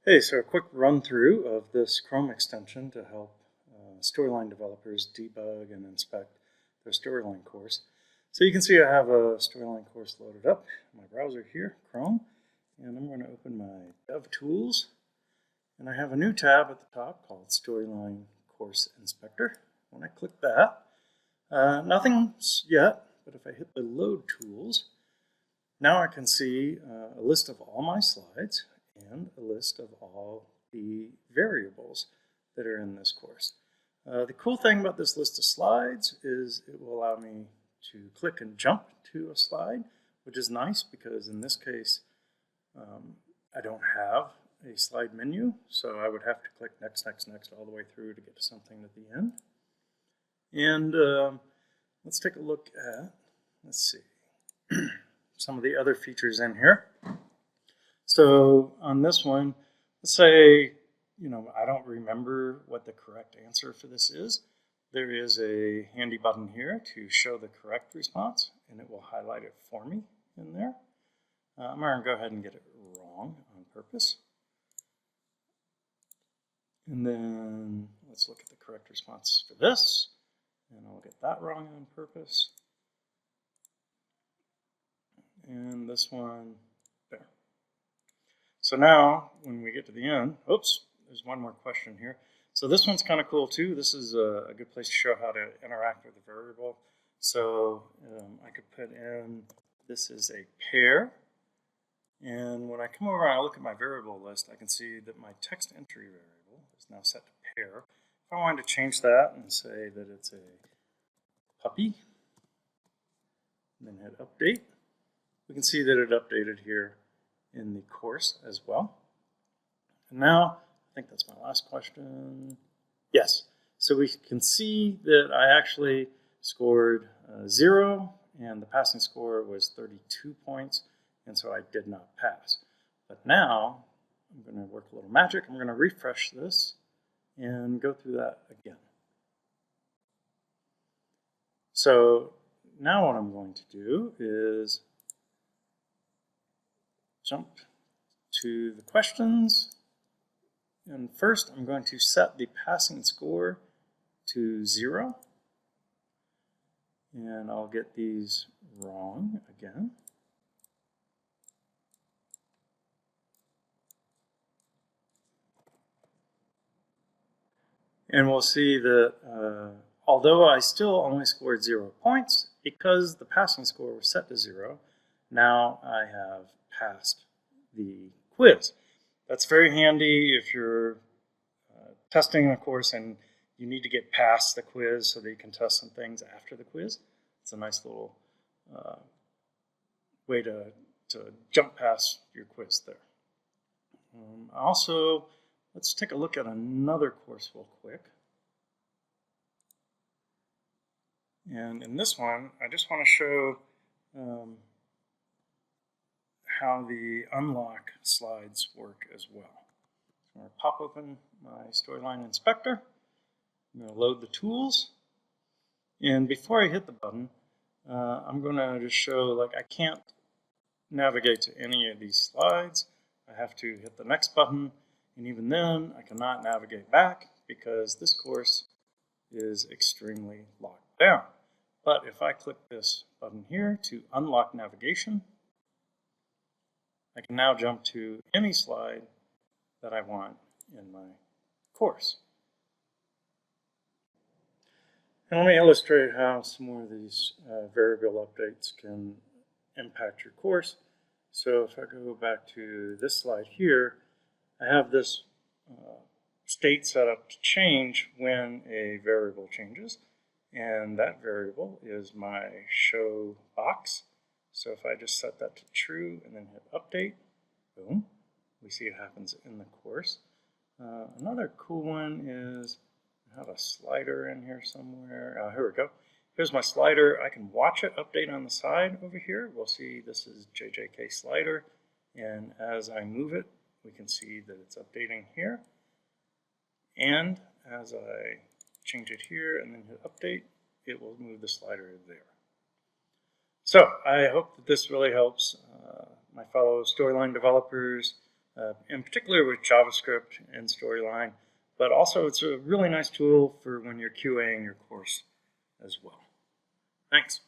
Hey, so a quick run through of this Chrome extension to help Storyline developers debug and inspect their Storyline course. So you can see I have a Storyline course loaded up in my browser here, Chrome, and I'm going to open my DevTools, and I have a new tab at the top called Storyline Course Inspector. When I click that, nothing's yet, but if I hit the Load Tools, now I can see a list of all my slides and a list of all the variables that are in this course. The cool thing about this list of slides is it will allow me to click and jump to a slide, which is nice because in this case I don't have a slide menu, so I would have to click next, next, next all the way through to get to something at the end. And let's take a look at, let's see, some of the other features in here. So on this one, let's say, I don't remember what the correct answer for this is. There is a handy button here to show the correct response, and it will highlight it for me in there. I'm going to go ahead and get it wrong on purpose. And then let's look at the correct response for this, and I'll get that wrong on purpose. And this one there. So now, when we get to the end, oops, there's one more question here. So this one's kind of cool too. This is a good place to show how to interact with a variable. So I could put in, this is a pair. And when I come over and I look at my variable list, I can see that my text entry variable is now set to pair. If I wanted to change that and say that it's a puppy, and then hit update, we can see that it updated here in the course as well. And now, I think that's my last question. Yes, so we can see that I actually scored 0, and the passing score was 32 points, and so I did not pass. But now, I'm going to work a little magic. I'm going to refresh this and go through that again. So now what I'm going to do is jump to the questions, and first I'm going to set the passing score to 0, and I'll get these wrong again. And we'll see that although I still only scored 0 points, because the passing score was set to 0, now I have passed the quiz. That's very handy if you're testing a course and you need to get past the quiz so that you can test some things after the quiz. It's a nice little way to jump past your quiz there. Also, let's take a look at another course real quick. And in this one, I just want to show how the unlock slides work as well. So I'm going to pop open my Storyline Inspector. I'm going to load the tools. And before I hit the button, I'm going to just show, like, I can't navigate to any of these slides. I have to hit the next button, and even then, I cannot navigate back because this course is extremely locked down. But if I click this button here to unlock navigation, I can now jump to any slide that I want in my course. And let me illustrate how some more of these variable updates can impact your course. So if I go back to this slide here, I have this state set up to change when a variable changes. And that variable is my show box. So if I just set that to true and then hit update, boom, we see it happens in the course. Another cool one is, I have a slider in here somewhere. Here we go. Here's my slider. I can watch it update on the side over here. We'll see this is JJK slider. And as I move it, we can see that it's updating here. And as I change it here and then hit update, it will move the slider there. So I hope that this really helps my fellow Storyline developers in particular with JavaScript and Storyline, but also it's a really nice tool for when you're QAing your course as well. Thanks.